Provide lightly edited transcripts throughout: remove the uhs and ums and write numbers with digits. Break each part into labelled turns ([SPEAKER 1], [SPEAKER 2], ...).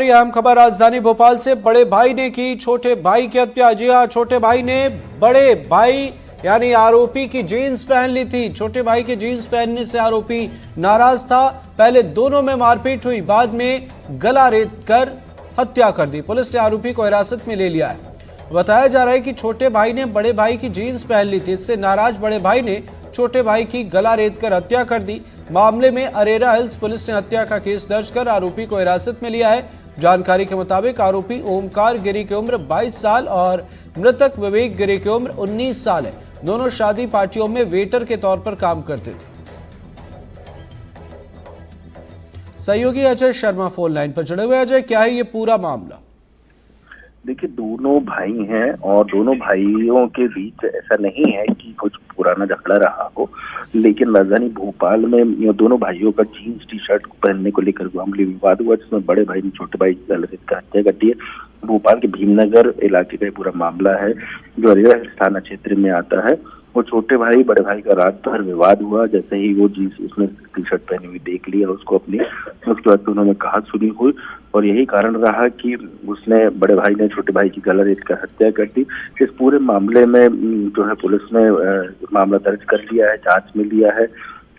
[SPEAKER 1] अहम खबर राजधानी भोपाल से। बड़े भाई ने की छोटे भाई की हत्या। जी हां, छोटे भाई ने बड़े भाई यानी आरोपी की जीन्स पहन ली थी। छोटे भाई की जीन्स पहनने से आरोपी नाराज था। पहले दोनों में मारपीट हुई, बाद में गला रेत कर हत्या कर दी। पुलिस ने आरोपी को हिरासत में ले लिया है। बताया जा रहा है कि छोटे भाई ने बड़े भाई की जीन्स पहन ली थी। इससे नाराज बड़े भाई ने छोटे भाई की गला रेत कर हत्या कर दी। मामले में अरेरा हिल्स पुलिस ने हत्या का केस दर्ज कर आरोपी को हिरासत में लिया है। जानकारी के मुताबिक आरोपी ओमकार गिरी की उम्र 22 साल और मृतक विवेक गिरी की उम्र 19 साल है। दोनों शादी पार्टियों में वेटर के तौर पर काम करते थे। सहयोगी अजय शर्मा फोन लाइन पर जुड़े हुए। अजय, क्या है ये पूरा मामला?
[SPEAKER 2] देखिए, दोनों भाई हैं और दोनों भाइयों के बीच ऐसा नहीं है कि कुछ पुराना झगड़ा रहा हो, लेकिन राजधानी भोपाल में दोनों भाइयों का जीन्स टी शर्ट पहनने को लेकर मामूली विवाद हुआ, जिसमें बड़े भाई ने छोटे भाई की गला रेत कर हत्या कर दी है। भोपाल के भीमनगर इलाके का पूरा मामला है, जो अरेरा थाना क्षेत्र में आता है। वो छोटे भाई बड़े भाई का रात भर विवाद हुआ। जैसे ही वो जीन्स उसने टी शर्ट पहनी हुई देख लिया उसको अपनी, उसके बाद उन्होंने कहा सुनी हुई और यही कारण रहा कि उसने बड़े भाई ने छोटे भाई की गला रेत कर हत्या कर दी। इस पूरे मामले में जो है पुलिस ने मामला दर्ज कर लिया है, जांच में लिया है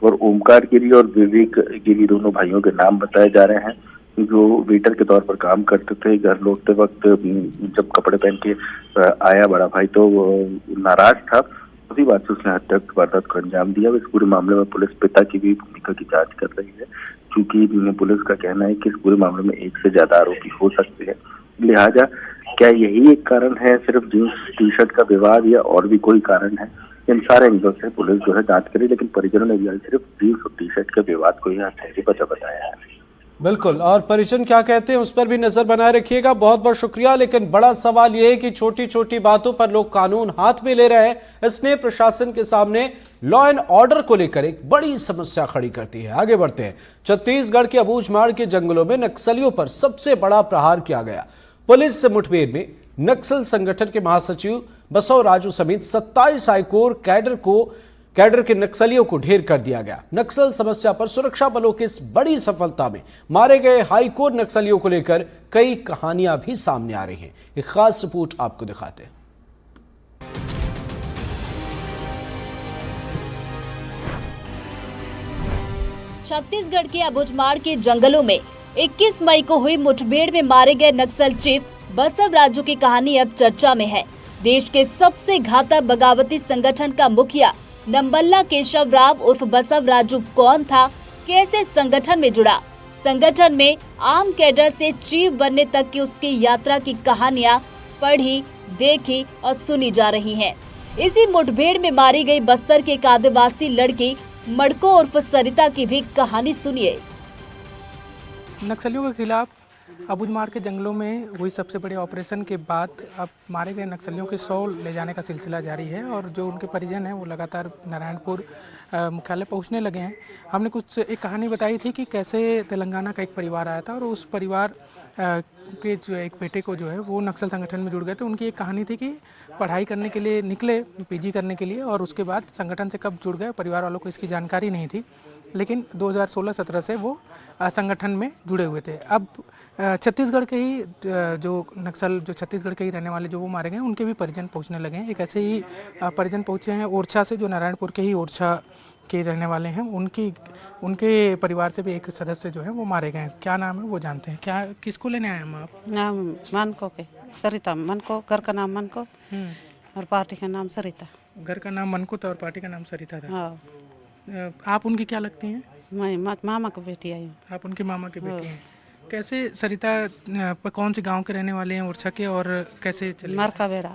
[SPEAKER 2] और ओमकार गिरी और विवेक गिरी दोनों भाइयों के नाम बताए जा रहे हैं, जो वेटर के तौर पर काम करते थे। घर लौटते वक्त जब कपड़े पहन के आया बड़ा भाई तो वो नाराज था, उसी बात से उसने हत्या की वारदात को अंजाम दिया। इस पूरे मामले में पुलिस पिता की भी भूमिका की जांच कर रही है, क्योंकि पुलिस का कहना है कि इस पूरे मामले में एक से ज्यादा आरोपी हो सकते हैं। लिहाजा क्या यही एक कारण है, सिर्फ जींस टी शर्ट का विवाद, या और भी कोई कारण है? इन सारे एंगल से पुलिस जो है जांच करी, लेकिन परिजनों ने भी सिर्फ जींस और टी शर्ट के विवाद को ही हत्या वजह बताया है।
[SPEAKER 1] बिल्कुल, और परिजन क्या कहते हैं उस पर भी नजर बनाए रखिएगा। बहुत बहुत शुक्रिया। लेकिन बड़ा सवाल यह है कि छोटी छोटी बातों पर लोग कानून हाथ में ले रहे हैं। इसने प्रशासन के सामने लॉ एंड ऑर्डर को लेकर एक बड़ी समस्या खड़ी करती है। आगे बढ़ते हैं। छत्तीसगढ़ के अबूझमाड़ के जंगलों में नक्सलियों पर सबसे बड़ा प्रहार किया गया। पुलिस से मुठभेड़ में नक्सल संगठन के महासचिव बसव राजू समेत 27 हाईकोर कैडर के नक्सलियों को ढेर कर दिया गया। नक्सल समस्या पर सुरक्षा बलों की इस बड़ी सफलता में मारे गए हाईकोर नक्सलियों को लेकर कई कहानियां भी सामने आ रही हैं। एक खास रिपोर्ट आपको दिखाते हैं।
[SPEAKER 3] छत्तीसगढ़ के अबूझमाड़ के जंगलों में 21 मई को हुई मुठभेड़ में मारे गए नक्सल चीफ बसव राजू की कहानी अब चर्चा में है। देश के सबसे घातक बगावती संगठन का मुखिया नंबल्ला केशव राव उर्फ बसव राजू कौन था, कैसे संगठन में जुड़ा, संगठन में आम कैडर से चीफ बनने तक की उसकी यात्रा की कहानियां पढ़ी, देखी और सुनी जा रही हैं। इसी मुठभेड़ में मारी गई बस्तर के एक आदिवासी लड़की मड़को उर्फ सरिता की भी कहानी सुनिए।
[SPEAKER 4] नक्सलियों के खिलाफ अबूझमाड़ के जंगलों में हुई सबसे बड़े ऑपरेशन के बाद अब मारे गए नक्सलियों के 100 ले जाने का सिलसिला जारी है और जो उनके परिजन हैं वो लगातार नारायणपुर मुख्यालय पहुंचने लगे हैं। हमने कुछ एक कहानी बताई थी कि कैसे तेलंगाना का एक परिवार आया था और उस परिवार के जो एक बेटे को जो है वो नक्सल संगठन में जुड़ गए थे। उनकी एक कहानी थी कि पढ़ाई करने के लिए निकले, पीजी करने के लिए, और उसके बाद संगठन से कब जुड़ गए परिवार वालों को इसकी जानकारी नहीं थी, लेकिन 2016-17 से वो संगठन में जुड़े हुए थे। अब छत्तीसगढ़ के ही जो नक्सल जो छत्तीसगढ़ के ही रहने वाले जो वो मारे गए उनके भी परिजन पहुंचने लगे हैं। एक ऐसे ही परिजन पहुंचे हैं ओरछा से, जो नारायणपुर के ही ओरछा के रहने वाले हैं। उनके परिवार से भी एक सदस्य जो है वो मारे गए हैं। क्या नाम है वो जानते हैं? क्या किसको लेने आए हम? आप
[SPEAKER 5] नाम मन को के सरिता, मन को, घर का नाम मन को और पार्टी का नाम सरिता।
[SPEAKER 4] घर का नाम मन को था और पार्टी का नाम सरिता था।
[SPEAKER 5] हाँ।
[SPEAKER 4] आप उनकी क्या लगती हैं?
[SPEAKER 5] मैं मामा की बेटी आई हूँ।
[SPEAKER 4] आप उनके मामा की बेटी हैं। कैसे सरिता कौन से गांव के रहने वाले हैं ओरछा के, और कैसे चले?
[SPEAKER 5] मरका बेड़ा।